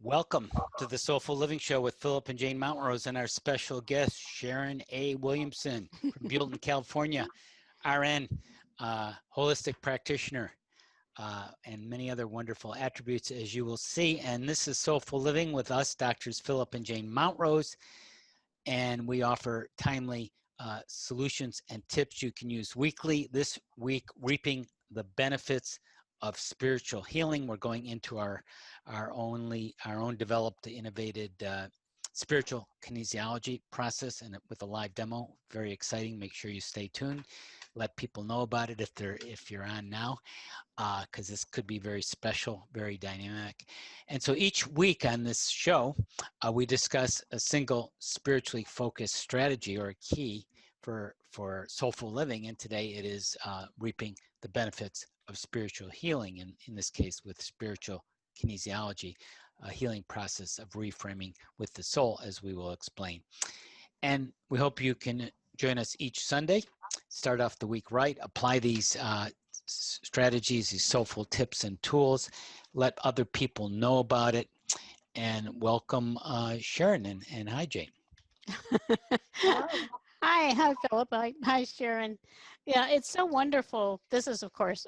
Welcome to the Soulful Living Show with Philip and Jane Mountrose and our special guest, Sharon A. Williamson from Buellton, California, RN, holistic practitioner, and many other wonderful attributes, as you will see. And this is Soulful Living with us, Doctors Philip and Jane Mountrose, and we offer timely solutions and tips you can use weekly. This week, reaping the benefits of spiritual healing. We're going into our own developed, innovated spiritual kinesiology process, and with a live demo. Very exciting. Make sure you stay tuned. Let people know about it if you're on now, because this could be very special, very dynamic. And so each week on this show, we discuss a single spiritually focused strategy or a key for soulful living. And today it is reaping the benefits of spiritual healing, in this case with spiritual kinesiology, a healing process of reframing with the soul, as we will explain. And we hope you can join us each Sunday. Start off the week right, apply these strategies, these soulful tips and tools, let other people know about it, and welcome Sharon and hi Jane. Hi, Philip. Hi, Sharon. Yeah, it's so wonderful. This is, of course,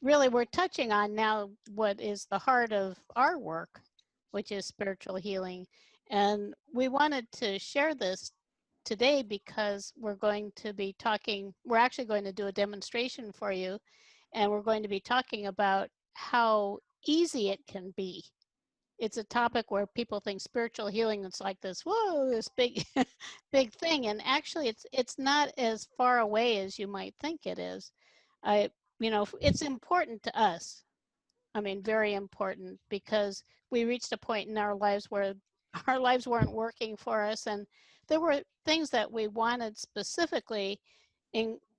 really we're touching on now what is the heart of our work, which is spiritual healing. And we wanted to share this today because we're actually going to do a demonstration for you, and we're going to be talking about how easy it can be. It's a topic where people think spiritual healing, it's like this, whoa, this big big thing, and actually it's not as far away as you might think it is. It's important to us. I mean, very important, because we reached a point in our lives where our lives weren't working for us, and there were things that we wanted specifically,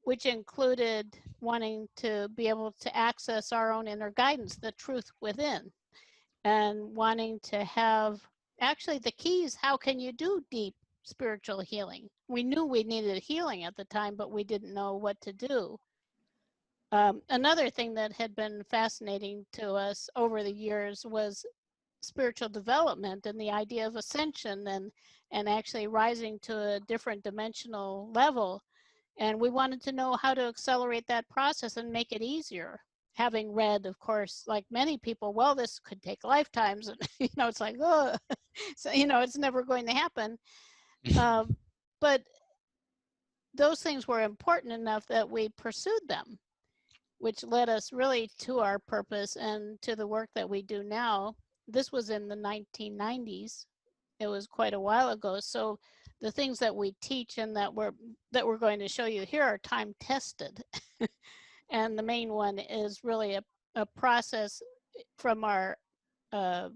which included wanting to be able to access our own inner guidance, the truth within, and wanting to have actually the keys. How can you do deep spiritual healing? We knew we needed healing at the time, but we didn't know what to do. Another thing that had been fascinating to us over the years was spiritual development and the idea of ascension and actually rising to a different dimensional level. And we wanted to know how to accelerate that process and make it easier. Having read, of course, like many people, well, this could take lifetimes, and it's like, oh, so it's never going to happen. But those things were important enough that we pursued them, which led us really to our purpose and to the work that we do now. This was in the 1990s. It was quite a while ago. So the things that we teach and that we're going to show you here are time tested. And the main one is really a process from the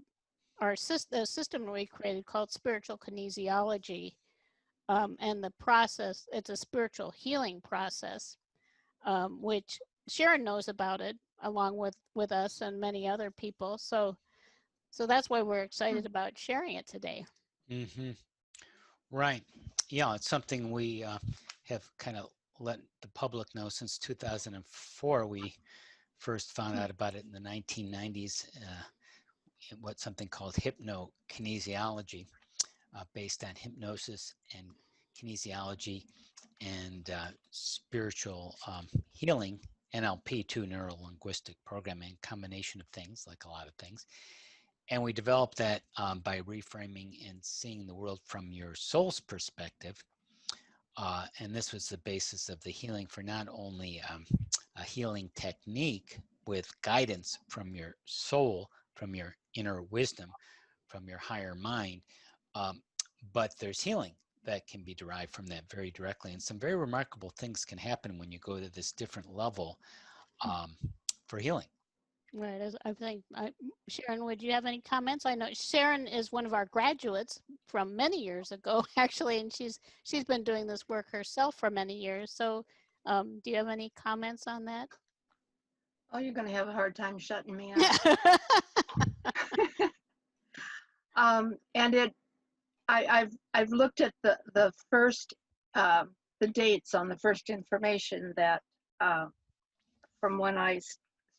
system we created called spiritual kinesiology. And the process, it's a spiritual healing process, which Sharon knows about it along with us and many other people. So that's why we're excited about sharing it today. Mm-hmm. Right. Yeah, it's something we have kind of let the public know since 2004. We first found out about it in the 1990s, something called hypnokinesiology, based on hypnosis and kinesiology and spiritual healing, NLP, too, neuro-linguistic programming, combination of things, like a lot of things. And we developed that by reframing and seeing the world from your soul's perspective. And this was the basis of the healing for not only a healing technique with guidance from your soul, from your inner wisdom, from your higher mind, but there's healing that can be derived from that very directly. And some very remarkable things can happen when you go to this different level for healing. Right. I think, Sharon, would you have any comments? I know Sharon is one of our graduates from many years ago, actually, and she's been doing this work herself for many years. So do you have any comments on that? Oh, you're going to have a hard time shutting me up. And I've looked at the first the dates on the first information that from when I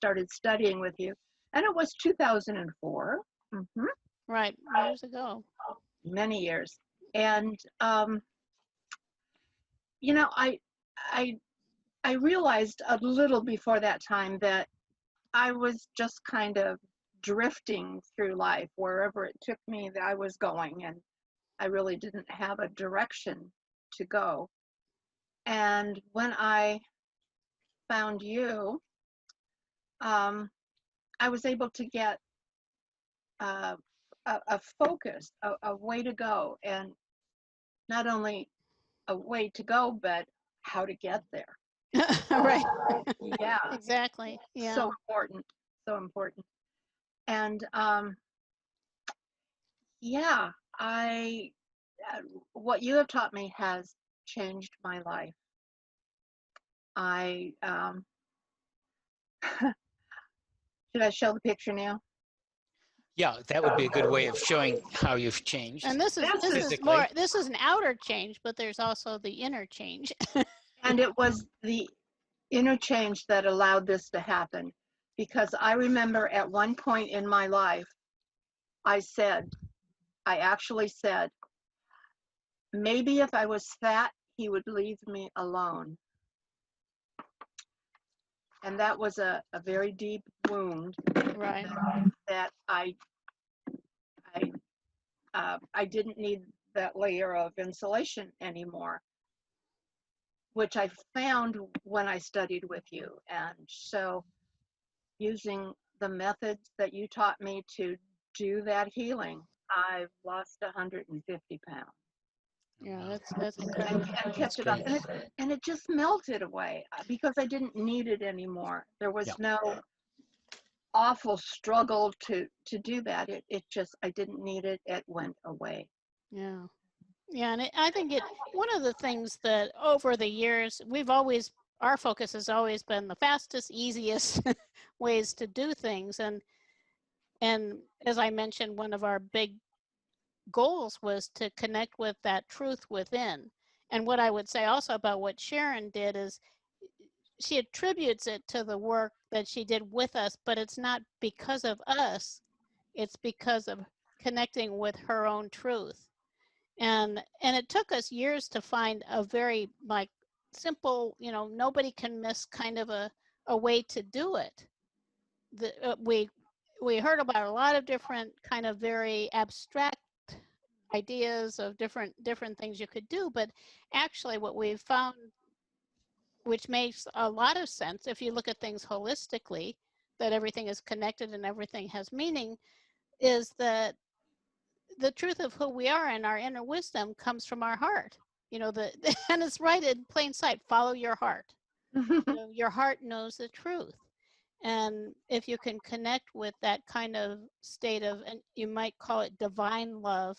started studying with you, and it was 2004. Mhm. Right, years ago. Many years. And you know, I I realized a little before that time that I was just kind of drifting through life wherever it took me that I was going, and I really didn't have a direction to go. And when I found you, um, I was able to get uh, a focus, a way to go, and not only a way to go, but how to get there. Right, Yeah, exactly. Yeah. so important, so important. And yeah, I uh, what you have taught me has changed my life. I should I show the picture now? Yeah, that would be a good way of showing how you've changed And this is This this is is more physically. this is an outer change, but there's also the inner change. and it was the interchange that allowed this to happen because I remember at one point in my life I said, I actually said, maybe if I was fat, he would leave me alone. And that was a very deep wound Right. that I I didn't need that layer of insulation anymore, which I found when I studied with you. And so using the methods that you taught me to do that healing, I've lost 150 pounds Yeah, Wow, that's and, incredible. and that's kept it off. great. And it just melted away because I didn't need it anymore. There was Yeah. no awful struggle to do that. It just, I didn't need it. It went away. Yeah. Yeah, and I think one of the things that over the years we've always our focus has always been the fastest, easiest ways to do things, and as I mentioned, one of our big goals was to connect with that truth within. And what I would say also about what Sharon did is she attributes it to the work that she did with us, but it's not because of us, it's because of connecting with her own truth. And it took us years to find a very like simple, nobody can miss kind of a way to do it. We heard about a lot of different kind of very abstract ideas of different things you could do, but actually what we've found, which makes a lot of sense if you look at things holistically, that everything is connected and everything has meaning, is that the truth of who we are and our inner wisdom comes from our heart. And it's right in plain sight. Follow your heart. Your heart knows the truth. And if you can connect with that kind of state of, and you might call it divine love,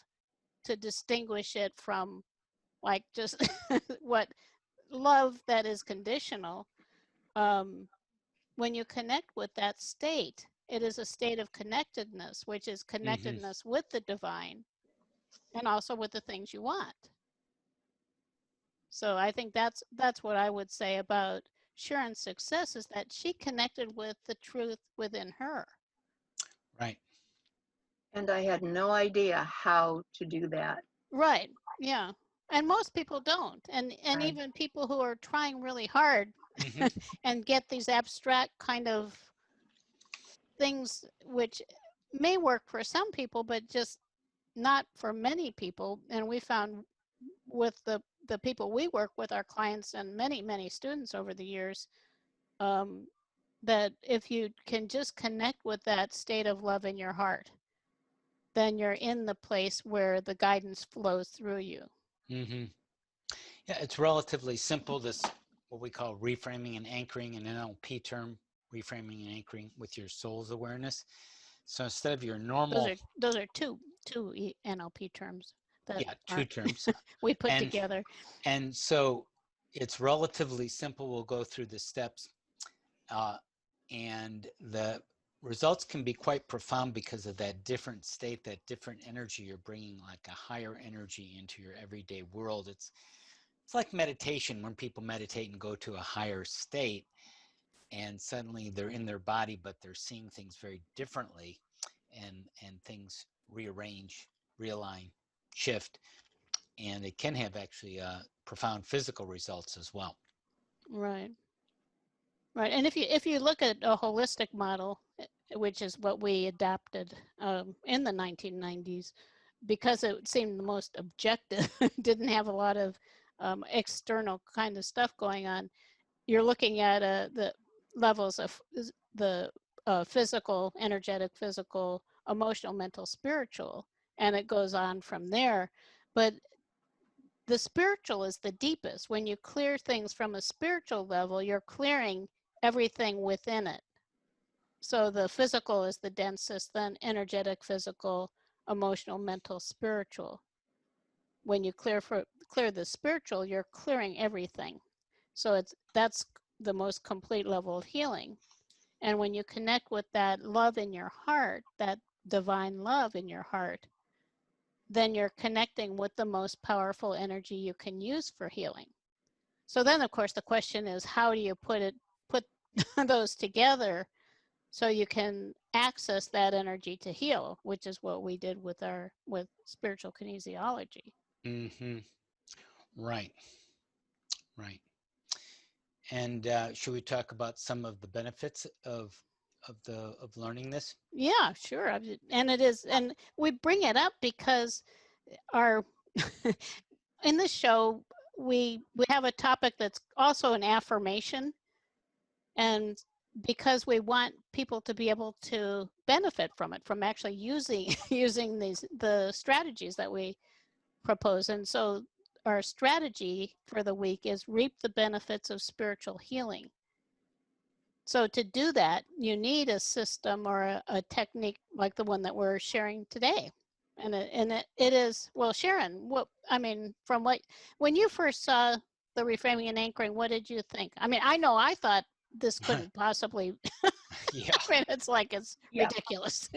to distinguish it from like just what love that is conditional. um, when you connect with that state, it is a state of connectedness, which is Hmm. connectedness with the divine and also with the things you want. So I think that's what I would say about Sharon's success, is that she connected with the truth within her. Right. And I had no idea how to do that. Right. Yeah. And most people don't. And Right. even people who are trying really hard Hmm. and get these abstract kind of things which may work for some people but just not for many people. And we found with the people we work with, our clients and many students over the years, um, that if you can just connect with that state of love in your heart, then you're in the place where the guidance flows through you. Hmm. Yeah, it's relatively simple. This what we call reframing and anchoring, an NLP term, reframing and anchoring with your soul's awareness. So instead of your Those normal, are those are two NLP terms that yeah, two are terms, we put and together. and so it's relatively simple. We'll go through the steps, uh, and the results can be quite profound because of that different state, that different energy you're bringing, like a higher energy into your everyday world. It's like meditation when people meditate and go to a higher state and suddenly they're in their body, but they're seeing things very differently. and things rearrange, realign, shift, and it can have actually profound physical results as well. Right. Right. And if you look at a holistic model, which is what we adapted in the 1990s, because it seemed the most objective, didn't have a lot of external kind of stuff going on. You're looking at the levels of the physical, energetic, physical, emotional, mental, spiritual, and it goes on from there. But the spiritual is the deepest. When you clear things from a spiritual level, you're clearing everything within it. So the physical is the densest, then energetic, physical, emotional, mental, spiritual. When you clear the spiritual, you're clearing everything. So that's the most complete level of healing. And when you connect with that love in your heart, that divine love in your heart, then you're connecting with the most powerful energy you can use for healing. So then, of course, the question is, how do you put those together so you can access that energy to heal, which is what we did with spiritual kinesiology. Mm-hmm. Right. Right. And should we talk about some of the benefits of learning this? Yeah, sure. And it is, and we bring it up because our in this show we have a topic that's also an affirmation, and because we want people to be able to benefit from it, from actually using using the strategies that we propose. And so our strategy for the week is reap the benefits of spiritual healing. So to do that, you need a system or a technique like the one that we're sharing today. And it is, well, Sharon, when you first saw the reframing and anchoring, what did you think? I mean, I thought this couldn't possibly, Yeah. I mean, it's like, it's Yeah. ridiculous.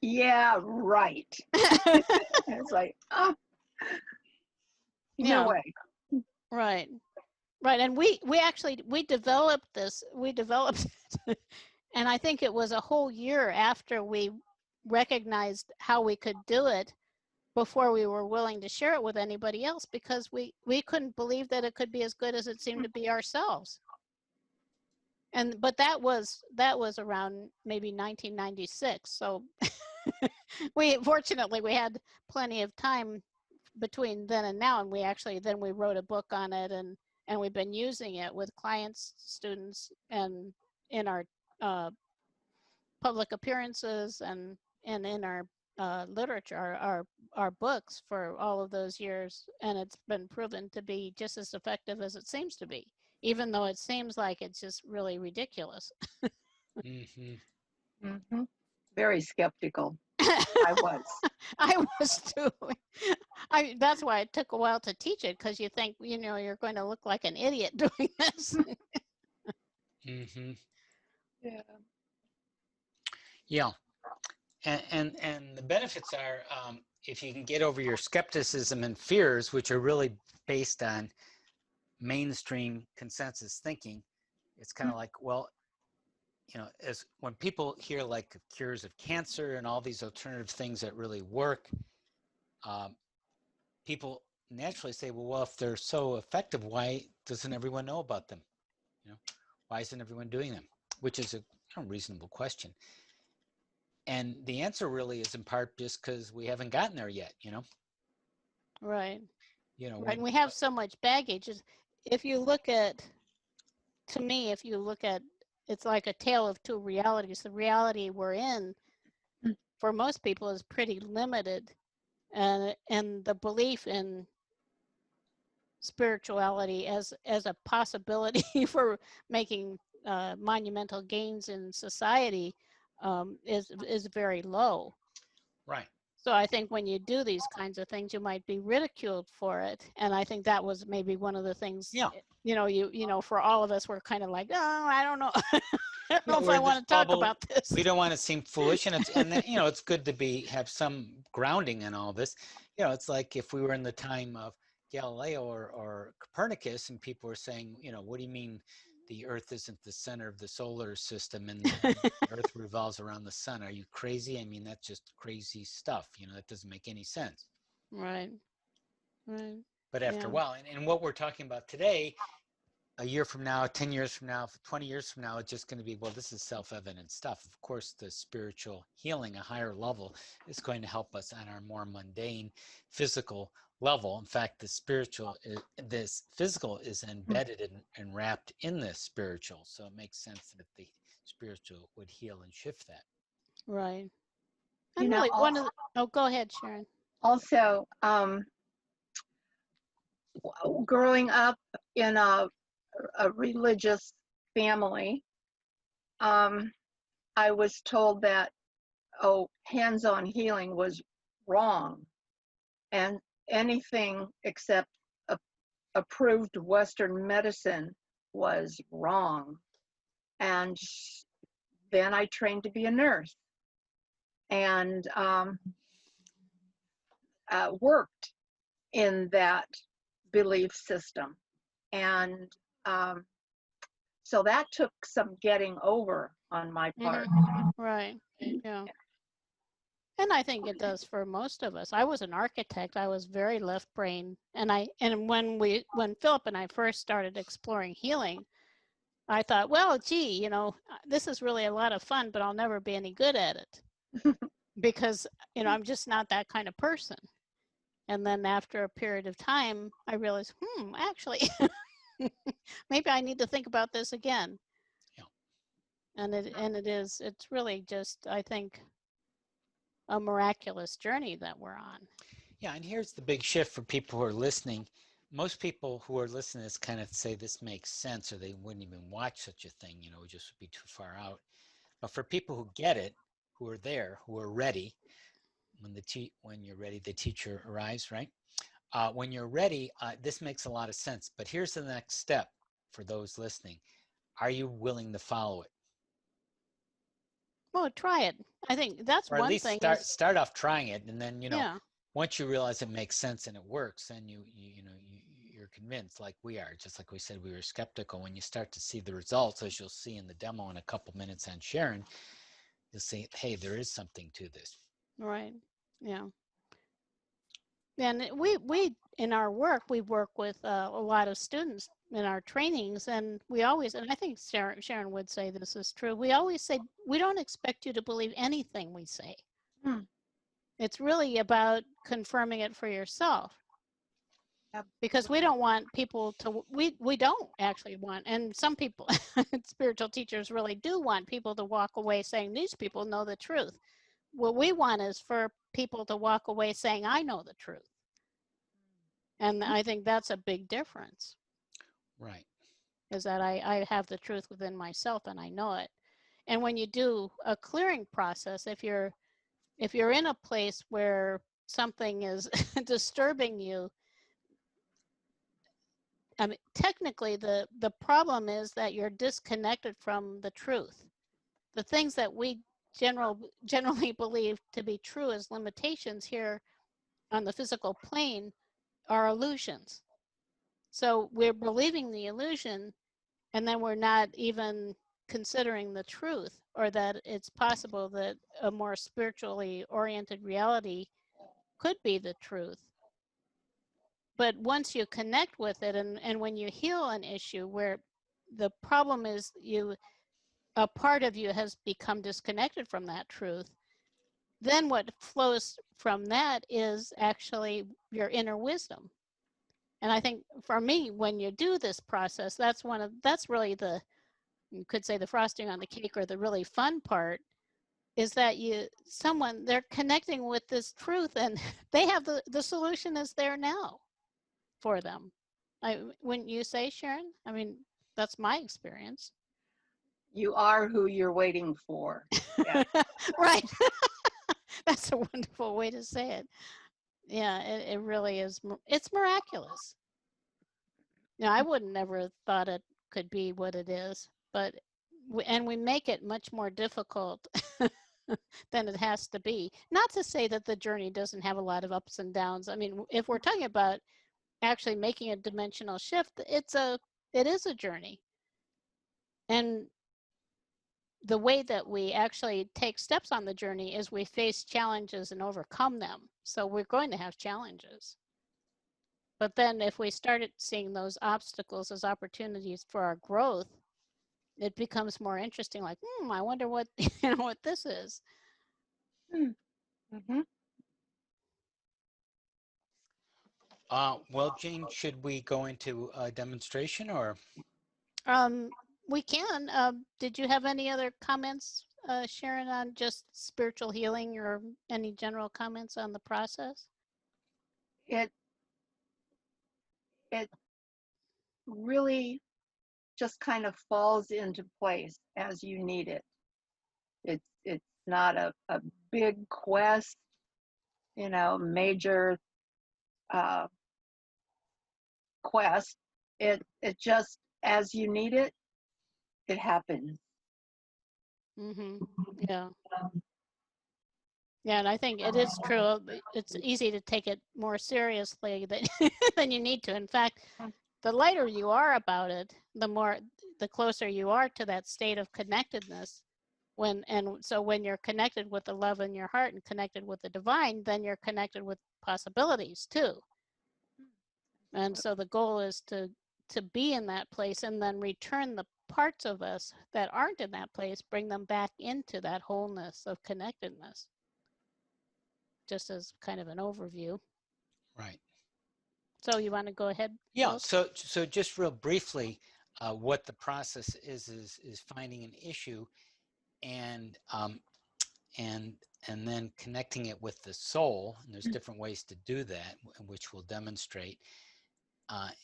Yeah, right. It's like, oh, Yeah. no way. Right. Right. And we developed this, and I think it was a whole year after we recognized how we could do it before we were willing to share it with anybody else, because we couldn't believe that it could be as good as it seemed to be ourselves. But that was around maybe 1996. So fortunately we had plenty of time between then and now, and we wrote a book on it, and we've been using it with clients, students, and in our public appearances, and in our literature, our books, for all of those years, and it's been proven to be just as effective as it seems to be, even though it seems like it's just really ridiculous. Mm-hmm. Mm-hmm. Very skeptical. I was. I was too. That's why it took a while to teach it, because you think, you're going to look like an idiot doing this. Mm-hmm. Yeah. Yeah. And the benefits are, if you can get over your skepticism and fears, which are really based on mainstream consensus thinking, it's kind of like, well, as when people hear like cures of cancer and all these alternative things that really work, people naturally say, well, if they're so effective, why doesn't everyone know about them? Why isn't everyone doing them? Which is a reasonable question. And the answer really is in part just because we haven't gotten there yet, Right. Right. And we have so much baggage. If you look at, to me, it's like a tale of two realities. The reality we're in, for most people, is pretty limited, and the belief in spirituality as a possibility for making monumental gains in society is very low. Right. So I think when you do these kinds of things, you might be ridiculed for it. And I think that was maybe one of the things, Yeah. For all of us, we're kind of like, oh, I don't know. I don't know if We're I in want this to talk bubble. about this. We don't want to seem foolish, and it's good to have some grounding in all this. It's like if we were in the time of Galileo or Copernicus, and people were saying, what do you mean the Earth isn't the center of the solar system and the Earth revolves around the sun. Are you crazy? I mean, that's just crazy stuff. You know, that doesn't make any sense. Right. Right. But after a Yeah. while, and what we're talking about today, a year from now, 10 years from now, 20 years from now, it's just going to be, well, this is self-evident stuff. Of course, the spiritual healing, a higher level, is going to help us on our more mundane physical level. In fact, this physical is embedded and wrapped in this spiritual. So it makes sense that the spiritual would heal and shift that. Right. You And know, really, one of the, oh, go ahead, Sharon. also, growing up in a religious family, I was told that, hands-on healing was wrong, and anything except approved Western medicine was wrong. And then I trained to be a nurse and worked in that belief system. And so that took some getting over on my part. Right. Yeah. And I think it does for most of us. I was an architect. I was very left brain. And when Philip and I first started exploring healing, I thought, well, gee, this is really a lot of fun, but I'll never be any good at it because, I'm just not that kind of person. And then after a period of time, I realized, actually, maybe I need to think about this again. Yeah. And it's really just, I think, a miraculous journey that we're on. Yeah, and here's the big shift for people who are listening. Most people who are listening to this kind of say this makes sense, or they wouldn't even watch such a thing, it just would be too far out. But for people who get it, who are there, who are ready, when you're ready, the teacher arrives, right? When you're ready, this makes a lot of sense. But here's the next step for those listening. Are you willing to follow it? Well, try it. I think that's Or at one least thing. start off trying it, and then Yeah. once you realize it makes sense and it works, then you're convinced, like we are. Just like we said, we were skeptical. When you start to see the results, as you'll see in the demo in a couple minutes on Sharon, you'll see, hey, there is something to this. Right. Yeah. And we in our work, we work with a lot of students in our trainings, and we always, and I think Sharon would say this is true, we always say, we don't expect you to believe anything we say. It's really about confirming it for yourself. Because we don't want people to, we don't actually want, and some people, spiritual teachers really do want people to walk away saying, these people know the truth. What we want is for people to walk away saying, I know the truth. And I think that's a big difference. Right. Is that I have the truth within myself and I know it. And when you do a clearing process, if you're in a place where something is disturbing you, I mean, technically the problem is that you're disconnected from the truth. The things that we generally believe to be true as limitations here on the physical plane are illusions. So we're believing the illusion, and then we're not even considering the truth, or that it's possible that a more spiritually oriented reality could be the truth. But once you connect with it, and when you heal an issue where the problem is a part of you has become disconnected from that truth, then what flows from that is actually your inner wisdom. And I think for me, when you do this process, that's really you could say the frosting on the cake, or the really fun part, is that they're connecting with this truth, and they have the solution is there now for them. Wouldn't you say, Sharon? I mean, that's my experience. You are who you're waiting for. Yeah. Right. That's a wonderful way to say it. Yeah, it really is. It's miraculous. I wouldn't never thought it could be what it is, but we make it much more difficult than it has to be. Not to say that the journey doesn't have a lot of ups and downs. I mean, if we're talking about actually making a dimensional shift, it is a journey. And the way that we actually take steps on the journey is we face challenges and overcome them. So we're going to have challenges. But then if we started seeing those obstacles as opportunities for our growth, it becomes more interesting, like, I wonder what, what this is. Mm-hmm. Well, Jane, should we go into a demonstration or? We can. Did you have any other comments, Sharon, on just spiritual healing or any general comments on the process? It it really just kind of falls into place as you need it. It's not a big quest, major quest. It just, as you need it, it happens. Mm-hmm. Yeah. Yeah, and I think it is true. It's easy to take it more seriously than than you need to. In fact, the lighter you are about it, the closer you are to that state of connectedness. So when you're connected with the love in your heart and connected with the divine, then you're connected with possibilities too. And so the goal is to be in that place and then return the parts of us that aren't in that place, bring them back into that wholeness of connectedness. Just as kind of an overview. Right. So you want to go ahead? Yeah. Philip? So just real briefly, what the process is finding an issue and and and then connecting it with the soul. And there's different ways to do that, which we'll demonstrate.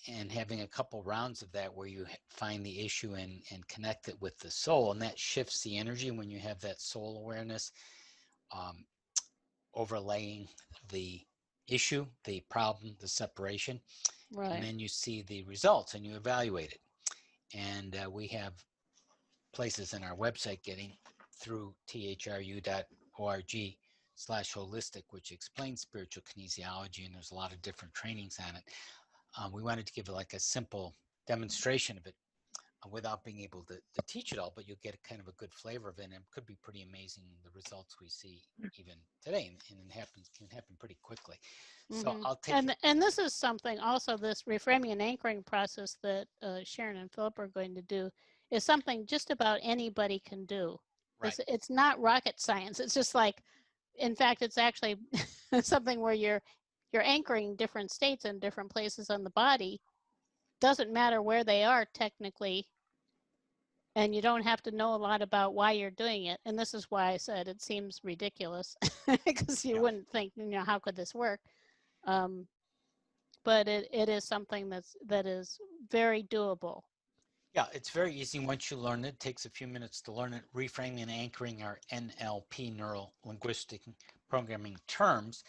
And having a couple rounds of that where you find the issue and connect it with the soul, and that shifts the energy when you have that soul awareness overlaying the issue, the problem, the separation, Right. and then you see the results and you evaluate it. And we have places in our website getting through thru.org/holistic, which explains spiritual kinesiology, and there's a lot of different trainings on it. We wanted to give like a simple demonstration of it without being able to teach it all, but you'll get kind of a good flavor of it, and it could be pretty amazing the results we see even today, and it can happen pretty quickly. So I'll take and this is something also, this reframing and anchoring process that Sharon and Philip are going to do is something just about anybody can do. right. It's not rocket science. It's just like, in fact, it's actually something where you're anchoring different states in different places on the body. Doesn't matter where they are technically, and you don't have to know a lot about why you're doing it. And this is why I said it seems ridiculous because you wouldn't think, how could this work? But it is something that is very doable. Yeah, it's very easy once you learn it. It takes a few minutes to learn it. Reframing and anchoring are NLP, neuro linguistic programming terms.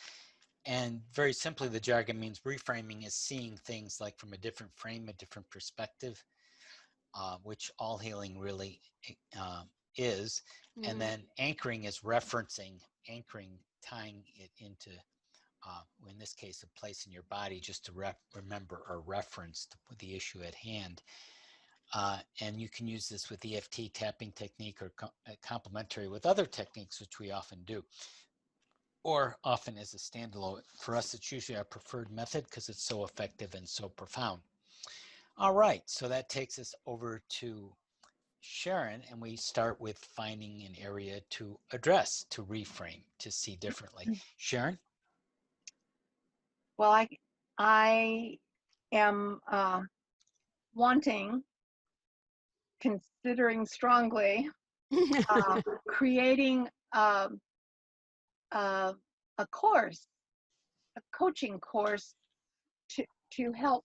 And very simply, the jargon means reframing is seeing things like from a different frame, a different perspective, which all healing really is. And then anchoring is referencing, anchoring, tying it into, in this case, a place in your body just to remember or reference the issue at hand. And you can use this with EFT tapping technique or complementary with other techniques, which we often do, or often as a standalone. For us, it's usually our preferred method because it's so effective and so profound. All right, so that takes us over to Sharon, and we start with finding an area to address, to reframe, to see differently. Sharon? Well, I am considering strongly, creating a course, a coaching course to help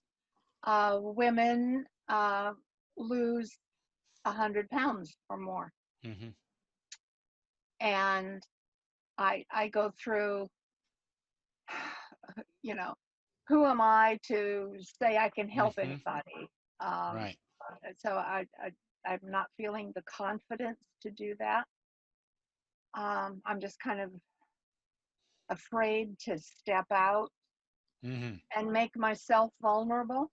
women lose 100 pounds or more. Mm-hmm. And I go through, who am I to say I can help anybody? Right. So I'm not feeling the confidence to do that. I'm just kind of afraid to step out and make myself vulnerable.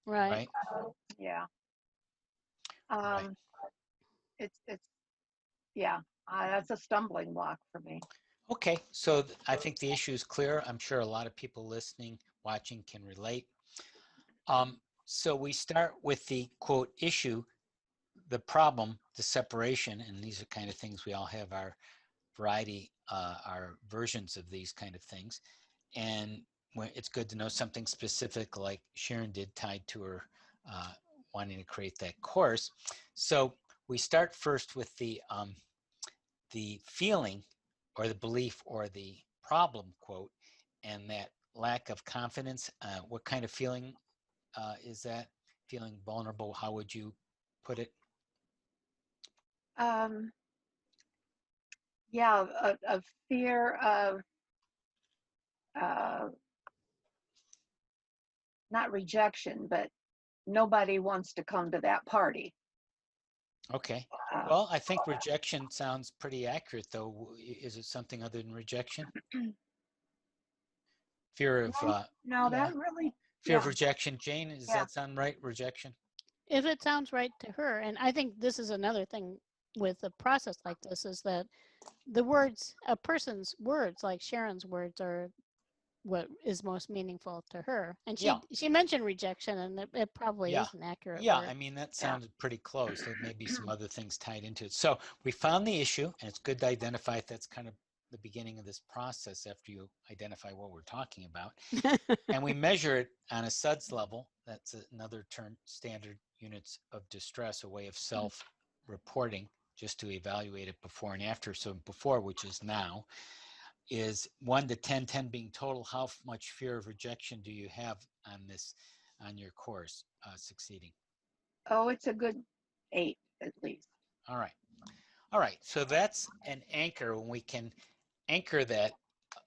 Right. Yeah. Right. it's yeah, that's a stumbling block for me. Okay, so I think the issue is clear. I'm sure a lot of people listening, watching can relate. So we start with the quote issue, the problem, the separation, and these are kind of things we all have our variety, our versions of these kind of things. And when it's good to know something specific like Sharon did tied to her wanting to create that course. So we start first with the feeling or the belief or the problem quote, and that lack of confidence. What kind of feeling is that? Feeling vulnerable, how would you put it? Um, yeah, a fear of uh, not rejection, but nobody wants to come to that party. Okay. Uh, Well, I think rejection sounds pretty accurate, though. Is it something other than rejection? Fear of, no, no, yeah, that really, fear of yeah, rejection. Jane, does yeah. that sound right? Rejection? If it sounds right to her, and I think this is another thing with a process like this, is that the words, a person's words, like Sharon's words, are what is most meaningful to her. And Yeah, she mentioned rejection, and it probably yeah. is an accurate Yeah, word. I mean, that Yeah. sounded pretty close. There may be some other things tied into it. So we found the issue, and it's good to identify it. That's kind of the beginning of this process after you identify what we're talking about. And we measure it on a SUDS level. That's another term, standard units of distress, a way of self-reporting just to evaluate it before and after. So before, which is now, is 1 to 10, 10 being total. How much fear of rejection do you have on this, on your course succeeding? Oh, it's a good 8 at least. All right. All right. So that's an anchor. When we can anchor that,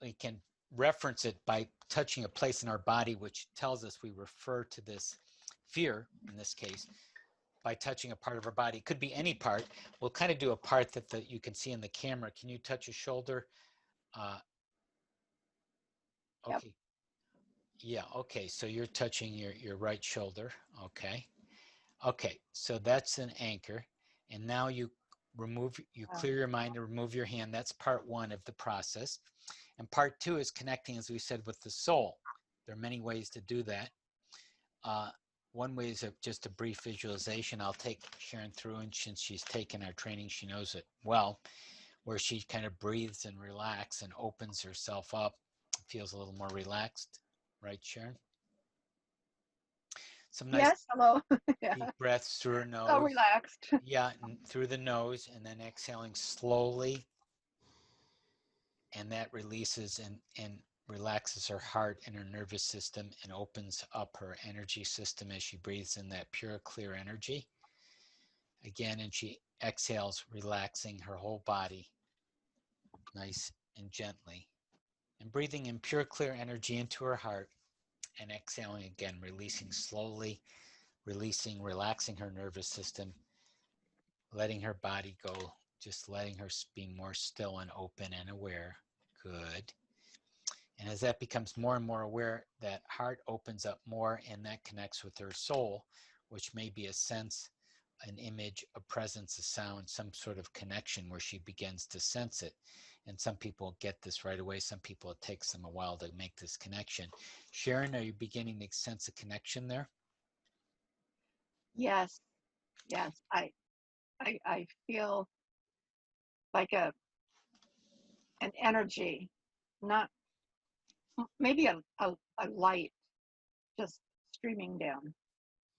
we can reference it by touching a place in our body, which tells us we refer to this fear, in this case, by touching a part of our body. It could be any part. We'll kind of do a part that you can see in the camera. Can you touch a shoulder? Uh, Yep. okay. Yeah. Okay. So you're touching your right shoulder. Okay. Okay. So that's an anchor. And now you clear your mind and remove your hand. That's part one of the process. And part two is connecting, as we said, with the soul. There are many ways to do that. One way is just a brief visualization. I'll take Sharon through, and since she's taken our training, she knows it well, where she kind of breathes and relaxes and opens herself up, feels a little more relaxed. Right, Sharon? Some nice Yes, hello. Yeah, deep breaths through her so nose. relaxed. Yeah, and through the nose, and then exhaling slowly. And that releases and relaxes her heart and her nervous system and opens up her energy system as she breathes in that pure, clear energy. Again, and she exhales, relaxing her whole body nice and gently. And breathing in pure, clear energy into her heart and exhaling again, releasing slowly, releasing, relaxing her nervous system, letting her body go, just letting her be more still and open and aware. Good. And as that becomes more and more aware, that heart opens up more and that connects with her soul, which may be a sense, an image, a presence, a sound, some sort of connection where she begins to sense it. And some people get this right away. Some people, it takes them a while to make this connection. Sharon, are you beginning to sense a connection there? Yes, yes. I feel like an energy, not maybe a light just streaming down.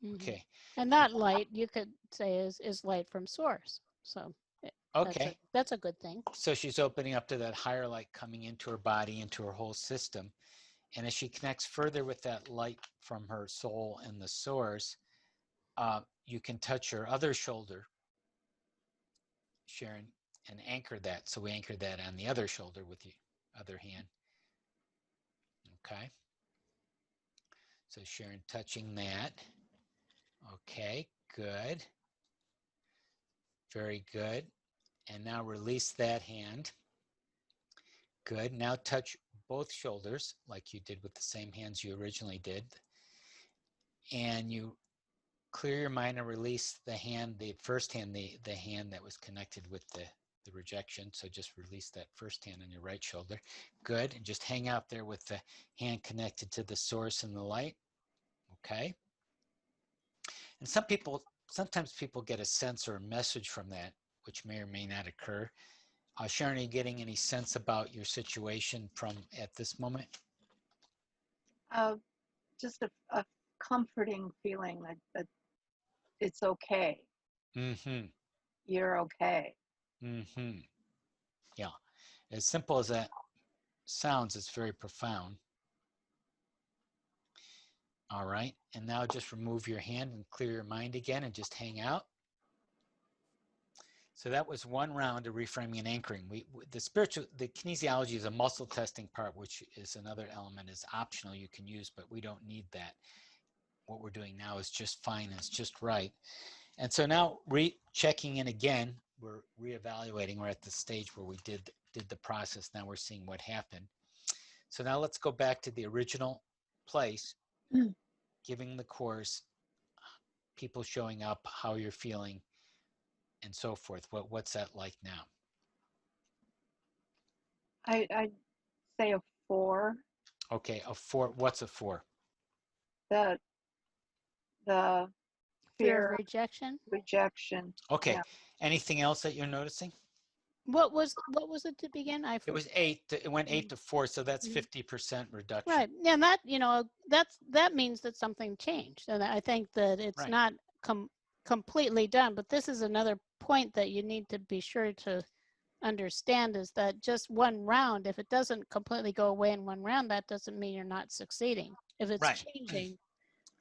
Mhm. Okay. And that light, you could say, is light from source. So Okay. that's a good thing. So she's opening up to that higher light coming into her body, into her whole system. And as she connects further with that light from her soul and the source, you can touch her other shoulder, Sharon, and anchor that. So we anchor that on the other shoulder with the other hand. Okay. So Sharon touching that. Okay, good. Very good. And now release that hand. Good. Now touch both shoulders like you did with the same hands you originally did. And you clear your mind and release the hand, the first hand, the hand that was connected with the rejection. So just release that first hand on your right shoulder. Good. And just hang out there with the hand connected to the source and the light. Okay. And sometimes people get a sense or a message from that, which may or may not occur. Sharon, are you getting any sense about your situation from at this moment? Just a comforting feeling that it's okay. Mm-hmm. You're okay. Mm-hmm. Yeah. As simple as that sounds, it's very profound. All right. And now just remove your hand and clear your mind again and just hang out. So that was one round of reframing and anchoring. The kinesiology is a muscle testing part, which is another element, is optional, you can use, but we don't need that. What we're doing now is just fine, it's just right. And so now checking in again, we're reevaluating. We're at the stage where we did the process. Now we're seeing what happened. So now let's go back to the original place, giving the course, people showing up, how you're feeling, and so forth. What's that like now? I'd say a 4. Okay, a 4. What's a 4? The Fear of fear, rejection. rejection. Okay. Yeah. Anything else that you're noticing? What was it to begin? It was 8. It went 8 to 4, so that's 50% reduction. Right. Yeah, and that, that means that something changed. And I think that it's Right. not completely done, but this is another point that you need to be sure to understand, is that just one round, if it doesn't completely go away in one round, that doesn't mean you're not succeeding. If it's Right. changing,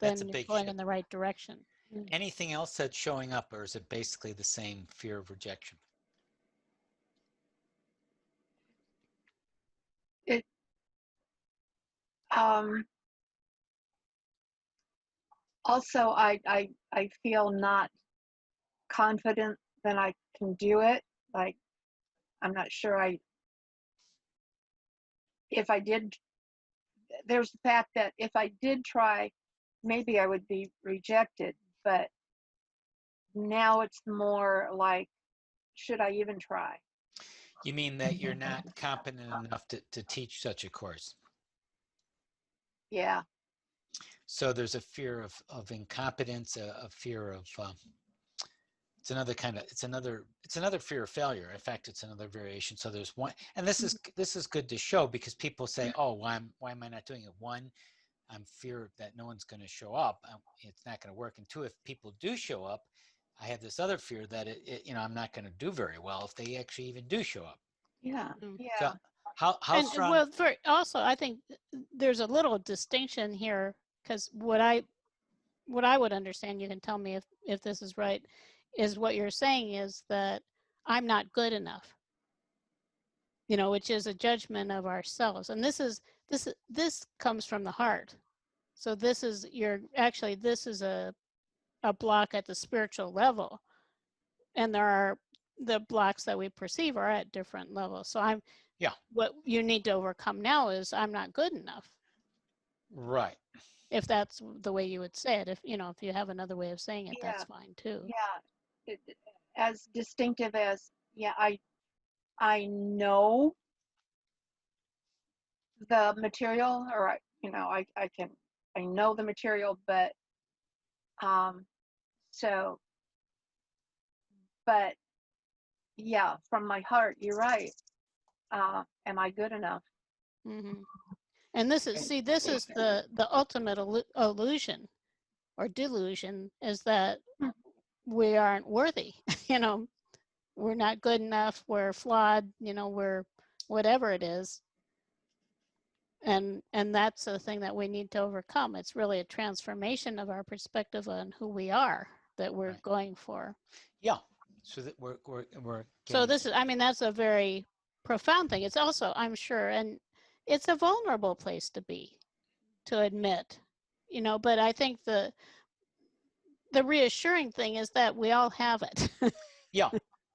That's a then you're big going shift. in the right direction. Anything else that's showing up, or is it basically the same fear of rejection? It also I feel not confident that I can do it. Like, I'm not sure if I did. There's the fact that if I did try, maybe I would be rejected. But now it's more like, should I even try? You mean that you're not competent enough to teach such a course? Yeah. So there's a fear of incompetence, a fear of it's another fear of failure. In fact, it's another variation. So there's one, and this is good to show, because people say, oh, why am I not doing it? One, I'm fear that no one's going to show up. It's not going to work. And two, if people do show up, I have this other fear that I'm not going to do very well if they actually even do show up. Yeah. Mm. Yeah. So how And strong? well, also, I think there's a little distinction here, because what I would understand, you can tell me if this is right, is what you're saying is that I'm not good enough, which is a judgment of ourselves. And this comes from the heart. So this is a block at the spiritual level. And the blocks that we perceive are at different levels. So what you need to overcome now is I'm not good enough. Right. If that's the way you would say it. If you have another way of saying it, Yeah. that's fine too. Yeah. As distinctive as, yeah, I know the material, or I know the material, but so, but yeah, from my heart, you're right. Am I good enough? Mm-hmm. And this is the ultimate illusion or delusion, is that we aren't worthy. We're not good enough. We're flawed. We're whatever it is. And that's the thing that we need to overcome. It's really a transformation of our perspective on who we are that we're going for. Yeah. So that we're So that's a very profound thing. It's also, I'm sure, and it's a vulnerable place to be, to admit, but I think the reassuring thing is that we all have it. Yeah.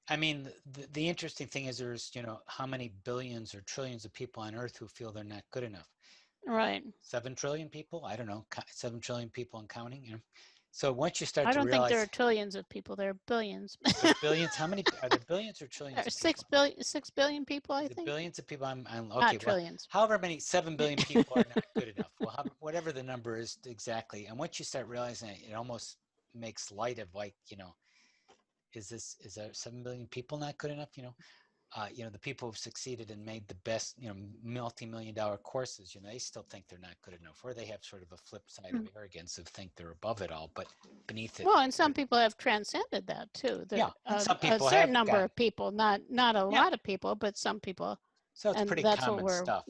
I mean, the interesting thing is there's, how many billions or trillions of people on Earth who feel they're not good enough? Right. 7 trillion people? I don't know. 7 trillion people and counting. So once you start I to don't think there are realize trillions of people. There are billions. there's billions, how many are there billions or trillions There are of people? 6 billion people, I Is it think. billions of people? I'm Not okay. Well, trillions. however many 7 billion people are not good enough. Well, whatever the number is exactly. And once you start realizing it, it almost makes light of like, is there 7 billion people not good enough? The people who've succeeded and made the best, multi-million-dollar courses, they still think they're not good enough, or they have sort of a flip side of arrogance of think they're above it all, but beneath it. Well, and some people have transcended that too. Yeah, and some A people certain have number gotten, of people, not a yeah, lot of people, but some people, so it's and pretty that's what common stuff.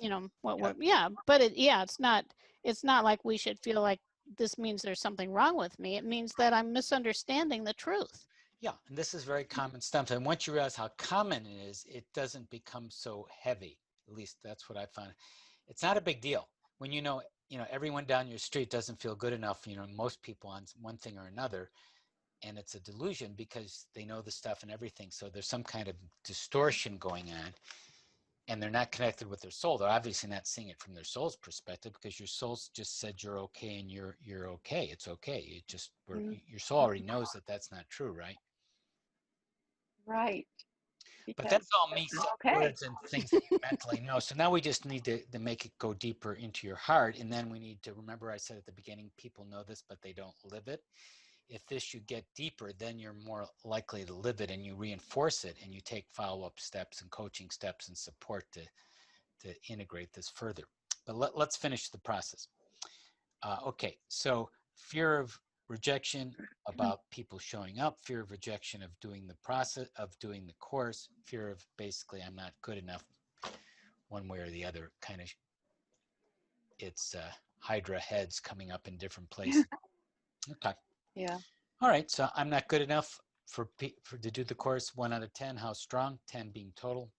yeah. But it's not like we should feel like this means there's something wrong with me. It means that I'm misunderstanding the truth. Yeah, and this is very common stuff. And once you realize how common it is, it doesn't become so heavy. At least that's what I found. It's not a big deal when everyone down your street doesn't feel good enough. Most people on one thing or another, and it's a delusion because they know the stuff and everything. So there's some kind of distortion going on, and they're not connected with their soul. They're obviously not seeing it from their soul's perspective because your soul's just said you're okay and you're okay. It's okay. Your soul already knows that that's not true, right? Right. But Because that's all me saying okay. words and things that you mentally know. So now we just need to make it go deeper into your heart. And then we need to remember, I said at the beginning, people know this, but they don't live it. If this you get deeper, then you're more likely to live it, and you reinforce it, and you take follow-up steps and coaching steps and support to integrate this further. But let's finish the process. Okay, so fear of rejection about people showing up, fear of rejection of doing the process, of doing the course, fear of basically I'm not good enough, one way or the other, kind of, it's Hydra heads coming up in different places. Okay. Yeah. All right, so I'm not good enough for to do the course. 1 out of 10. How strong? 10 being total.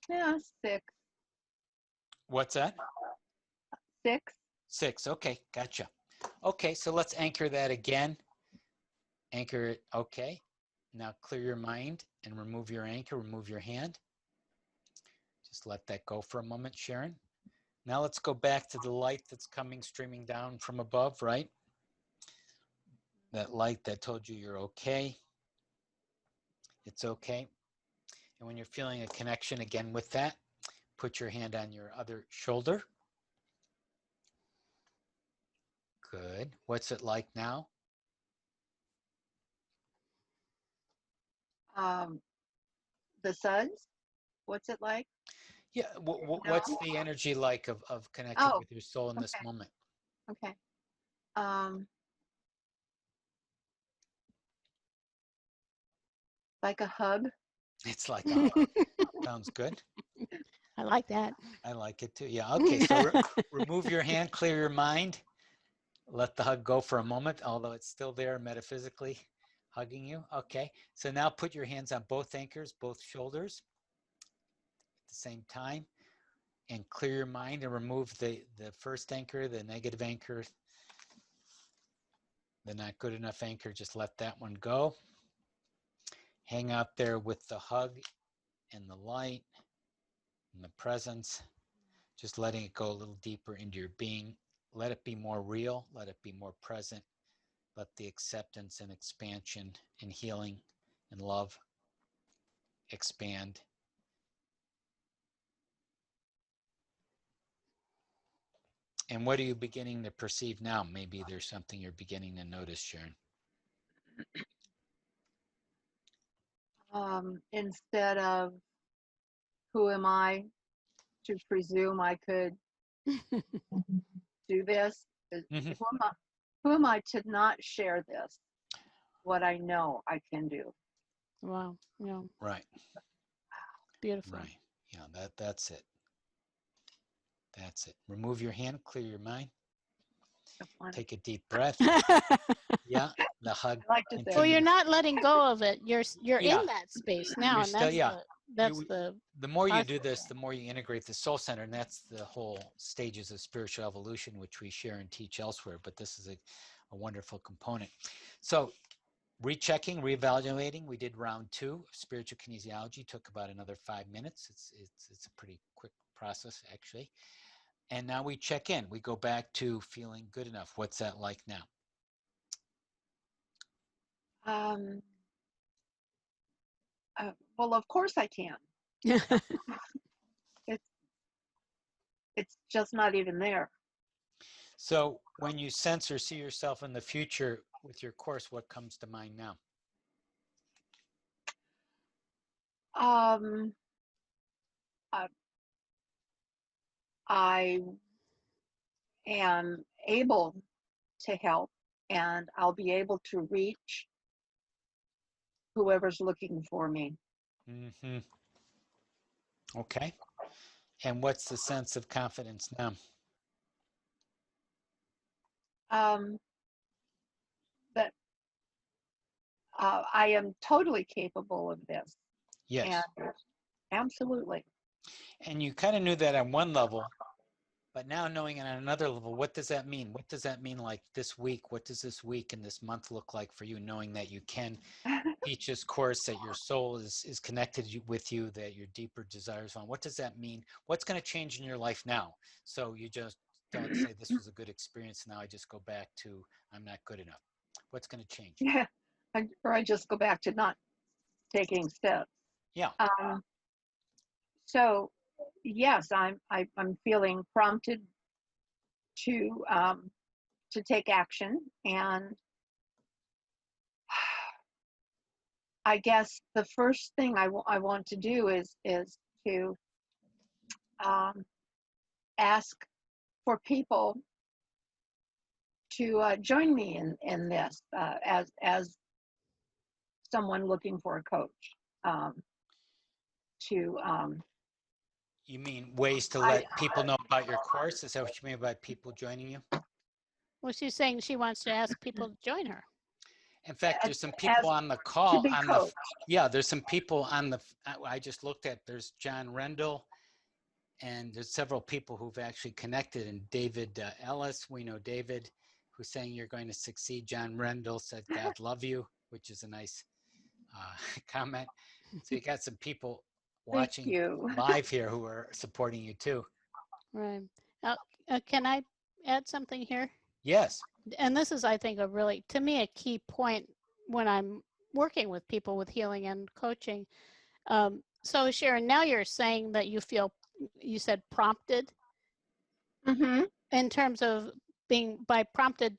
Yeah, 6. What's that? 6. 6. Okay, gotcha. Okay, so let's anchor that again. Anchor it. Okay. Now clear your mind and remove your anchor. Remove your hand. Just let that go for a moment, Sharon. Now let's go back to the light that's coming streaming down from above, right? That light that told you you're okay. It's okay. And when you're feeling a connection again with that, put your hand on your other shoulder. Good. What's it like now? The suds. What's it like? Yeah. What's the energy like of connecting with your soul in this okay. moment? Okay. Like a hug. It's like a hug. Sounds good. I like that. I like it too. Yeah. Okay. So remove your hand, clear your mind. Let the hug go for a moment, although it's still there metaphysically hugging you. Okay. So now put your hands on both anchors, both shoulders at the same time, and clear your mind and remove the first anchor, the negative anchor, the not good enough anchor. Just let that one go. Hang out there with the hug and the light and the presence, just letting it go a little deeper into your being. Let it be more real. Let it be more present. Let the acceptance and expansion and healing and love expand. And what are you beginning to perceive now? Maybe there's something you're beginning to notice, Sharon. Instead of who am I to presume I could do this? Mm-hmm. Who am I to not share this? What I know I can do. Wow. Yeah. Right. Beautiful. Right. Yeah, that's it. That's it. Remove your hand, clear your mind. Take a deep breath. Yeah, the hug. I like to say. Well, you're not letting go of it. You're Yeah. in that space now, You're and still, that's the the more you process. do this, the more you integrate the soul center, and that's the whole stages of spiritual evolution, which we share and teach elsewhere. But this is a wonderful component. So rechecking, reevaluating. We did round 2 of spiritual kinesiology. Took about another 5 minutes. It's a pretty quick process, actually. And now we check in. We go back to feeling good enough. What's that like now? Um, well, of course I can. It's it's just not even there. So when you sense or see yourself in the future with your course, what comes to mind now? Um, uh, I am able to help, and I'll be able to reach whoever's looking for me. Mm-hmm. Okay. And what's the sense of confidence now? Um, that I am totally capable of this, Yes. and absolutely. And you kind of knew that on one level, but now knowing it on another level, what does that mean? What does that mean like this week? What does this week and this month look like for you, knowing that you can teach this course, that your soul is connected with you, that your deeper desires on? What does that mean? What's going to change in your life now? So you just don't say this was a good experience. Now I just go back to I'm not good enough. What's going to change? Yeah, or I just go back to not taking steps. Yeah. So yes, I'm feeling prompted to take action, and I guess the first thing I want to do is to um, ask for people to join me in this as someone looking for a coach. Um, to You mean ways to I let people know about your course? Is that what you mean by people joining you? Well, she's saying she wants to ask people to join her. In fact, as, there's some as people on the to call be on the, coached. yeah, there's some people on the, I just looked at, there's John Rendell, and there's several people who've actually connected, and David Ellis, we know David, who's saying you're going to succeed. John Rendell said, God love you, which is a nice comment. So you got some people Thank watching you. live here who are supporting you too. Right. Now, can I add something here? Yes. And this is, I think, a really, to me, a key point when I'm working with people with healing and coaching. So Sharon, now you're saying that you feel, you said prompted Hmm. in terms of being, by prompted,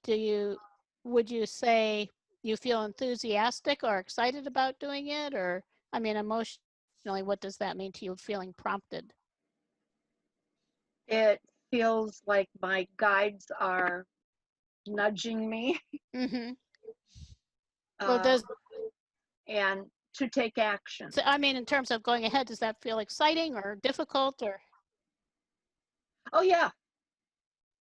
would you say you feel enthusiastic or excited about doing it? Or, I mean, emotionally, what does that mean to you, feeling prompted? It feels like my guides are nudging me Mm-hmm. Well, uh, and to take action. so, I mean, in terms of going ahead, does that feel exciting or difficult or? Oh yeah,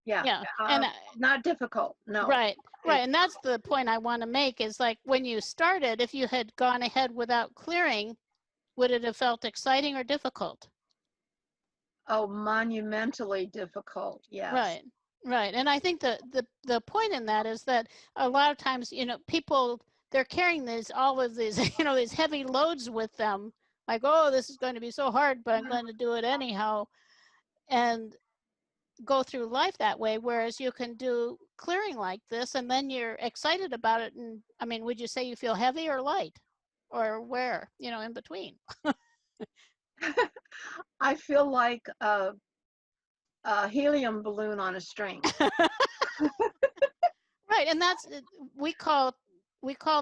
yeah. Yeah, and Not difficult. No. right, right, and that's the point I want to make is like when you started, if you had gone ahead without clearing, would it have felt exciting or difficult? Oh, monumentally difficult. Yes. Right, right, and I think the point in that is that a lot of times, people, they're carrying all of these these heavy loads with them, like, oh, this is going to be so hard, but I'm going to do it anyhow, and go through life that way, whereas you can do clearing like this and then you're excited about it. And I mean, would you say you feel heavy or light, or where, in between? I feel like a helium balloon on a string. Right, and that's we call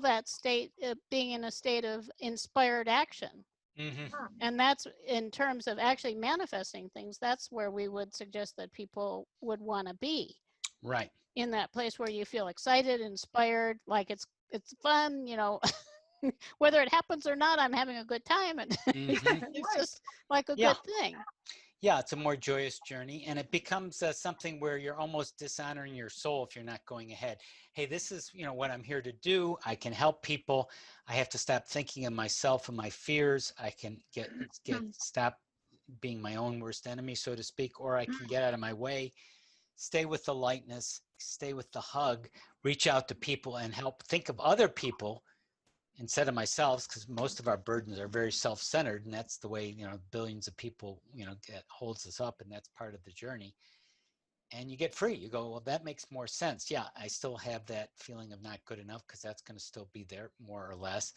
that state being in a state of inspired action. Mm-hmm. And that's in terms of actually manifesting things, that's where we would suggest that people would want to be, Right. in that place where you feel excited, inspired, like it's fun, whether it happens or not, I'm having a good time, and Mm-hmm. it's Right. just like a Yeah. good thing. Yeah, it's a more joyous journey, and it becomes something where you're almost dishonoring your soul if you're not going ahead. Hey, this is what I'm here to do. I can help people. I have to stop thinking of myself and my fears. I can get stop being my own worst enemy, so to speak, or I can get out of my way, stay with the lightness, stay with the hug, reach out to people and help, think of other people instead of myself, because most of our burdens are very self-centered, and that's the way billions of people get holds us up, and that's part of the journey. and you get free. You go, well, that makes more sense. Yeah, I still have that feeling of not good enough because that's going to still be there more or less.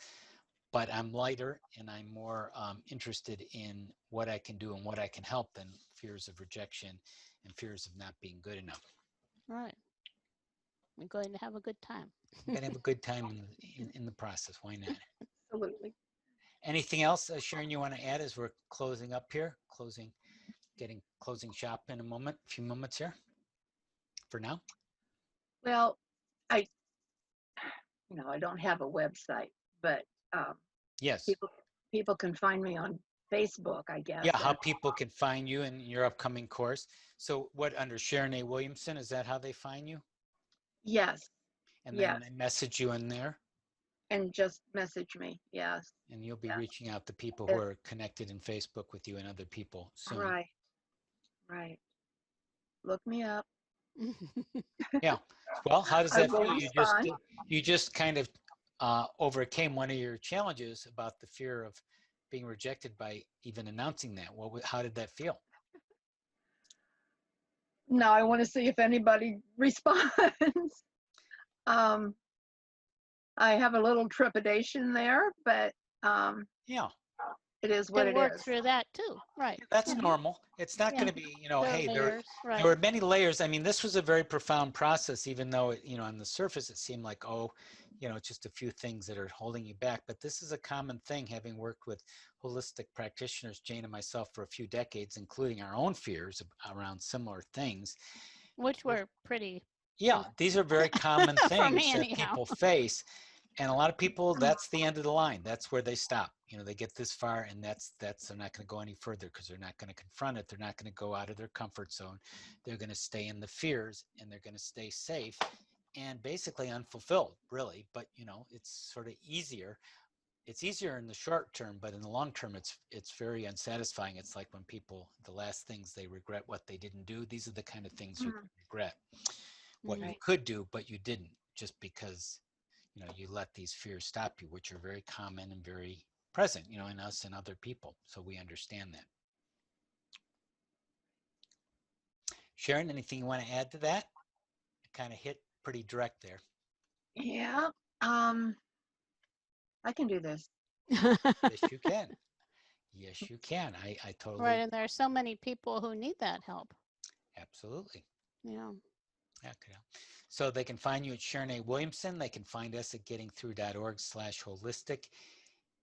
But I'm lighter and I'm more interested in what I can do and what I can help than fears of rejection and fears of not being good enough. Right. We're going to have a good time. I'm going to have a good time in the process. Why not? Absolutely. Anything else, Sharon, you want to add as we're closing up here? Closing shop in a few moments here for now? Well, I I don't have a website, but Yes. people can find me on Facebook, I guess. Yeah, how people can find you in your upcoming course. So what, under Sharon A. Williamson, is that how they find you? Yes, And yes, then they message you in there, and just message me. Yes, and you'll be yeah. reaching out to people who Yes. are connected in Facebook with you and other people soon. Right, right. Look me up. Yeah. Well, how does I that will feel? respond. You just kind of overcame one of your challenges about the fear of being rejected by even announcing that. How did that feel? Now I want to see if anybody responds. um, I have a little trepidation there, but Yeah, it is what And it work is. through that too. Right. that's Yeah. normal. It's not Yeah. going to be, There are hey, layers. there Right. were many layers. I mean, this was a very profound process, even though on the surface it seemed like, it's just a few things that are holding you back. But this is a common thing, having worked with holistic practitioners, Jane and myself, for a few decades, including our own fears around similar things. Which were pretty. Yeah, these are very common For me things that anyhow. people face. And a lot of people, that's the end of the line. That's where they stop. They get this far, and that's they're not going to go any further because they're not going to confront it. They're not going to go out of their comfort zone. They're going to stay in the fears, and they're going to stay safe and basically unfulfilled, really. But it's sort of easier. It's easier in the short term, but in the long term, it's very unsatisfying. It's like when people, the last things they regret what they didn't do. These are the kind of things you regret. What you Right. could do, but you didn't, just because you let these fears stop you, which are very common and very present, in us and other people. So we understand that. Sharon, anything you want to add to that? It kind of hit pretty direct there. Yeah. I can do this. Yes, you can. Yes, you can. I totally. Right. And there are so many people who need that help. Absolutely. Yeah. Okay. So they can find you at Sharon A. Williamson. They can find us at gettingthrough.org/holistic.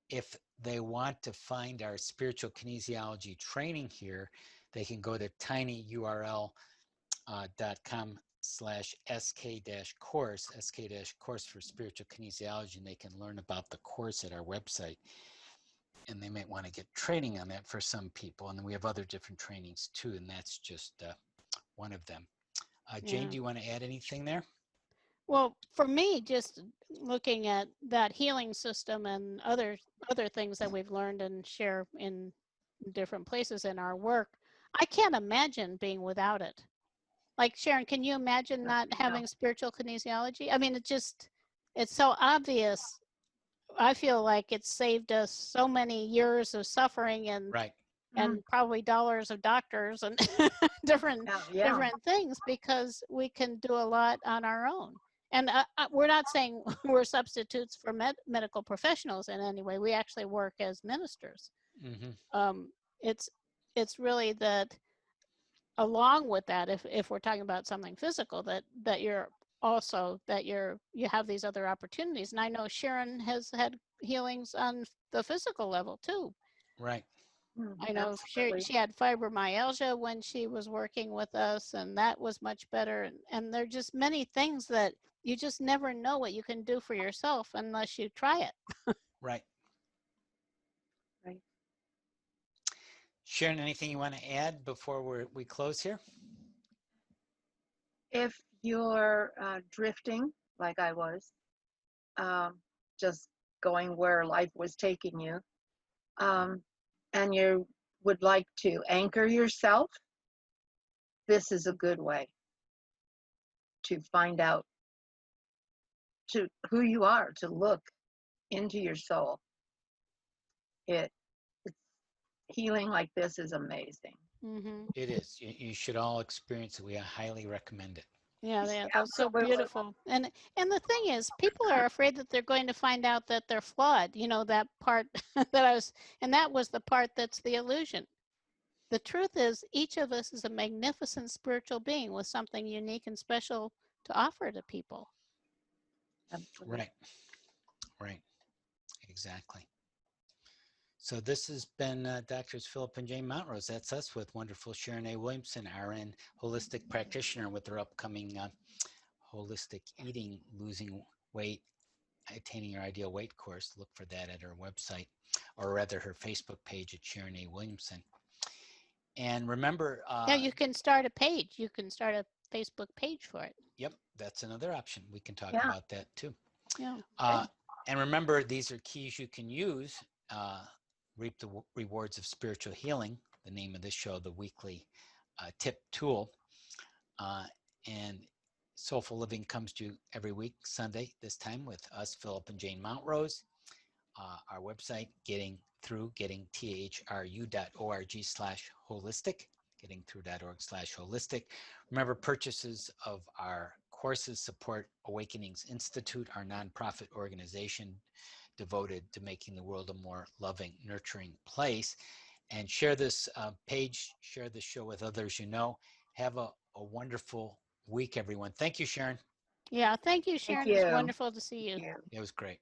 If they want to find our spiritual kinesiology training here, they can go to tinyurl.com/sk-course, sk-course for spiritual kinesiology, and they can learn about the course at our website. And they might want to get training on that for some people. And then we have other different trainings too, and that's just one of them. Jane, do you want to add anything there? Well, for me, just looking at that healing system and other things that we've learned and share in different places in our work, I can't imagine being without it. Like Sharon, can you imagine not having spiritual kinesiology? I mean, it's so obvious. I feel like it's saved us so many years of suffering and Right. and probably dollars of doctors and different things, because we can do a lot on our own. And we're not saying we're substitutes for medical professionals in any way. We actually work as ministers. It's really that, along with that, if we're talking about something physical, that you're also you have these other opportunities. And I know Sharon has had healings on the physical level too. Right. I know she had fibromyalgia when she was working with us, and that was much better. And there are just many things that you just never know what you can do for yourself unless you try it. Right. Right. Sharon, anything you want to add before we close here? If you're drifting like I was, just going where life was taking you, and you would like to anchor yourself, this is a good way to find out to who you are, to look into your soul. It's healing like this is amazing. Mm-hmm. It is. You should all experience it. We highly recommend it. Yeah, that's so Absolutely. beautiful. And the thing is, people are afraid that they're going to find out that they're flawed. You know, that part that and that was the part that's the illusion. The truth is, each of us is a magnificent spiritual being with something unique and special to offer to people. Absolutely. Right. Right. Exactly. So this has been Doctors Philip and Jane Montrose. That's us with wonderful Sharon A. Williamson, RN holistic practitioner, with her upcoming holistic eating, losing weight, attaining your ideal weight course. Look for that at her website, or rather her Facebook page at Sharon A. Williamson. And remember, Yeah, you can start a page. You can start a Facebook page for it. yep, that's another option. We can talk Yeah. about that too. Yeah. And remember, these are keys you can use, reap the rewards of spiritual healing, the name of this show, the weekly tip tool. And Soulful Living comes to you every week, Sunday, this time with us, Philip and Jane Montrose. Our website, gettingthrough.org/holistic, gettingthrough.org/holistic. Remember, purchases of our courses support Awakenings Institute, our nonprofit organization devoted to making the world a more loving, nurturing place. And share this page, share this show with others you know. Have a wonderful week, everyone. Thank you, Sharon. Yeah. Thank you, Thank Sharon. It's you. wonderful to see you. Thank you. It was great.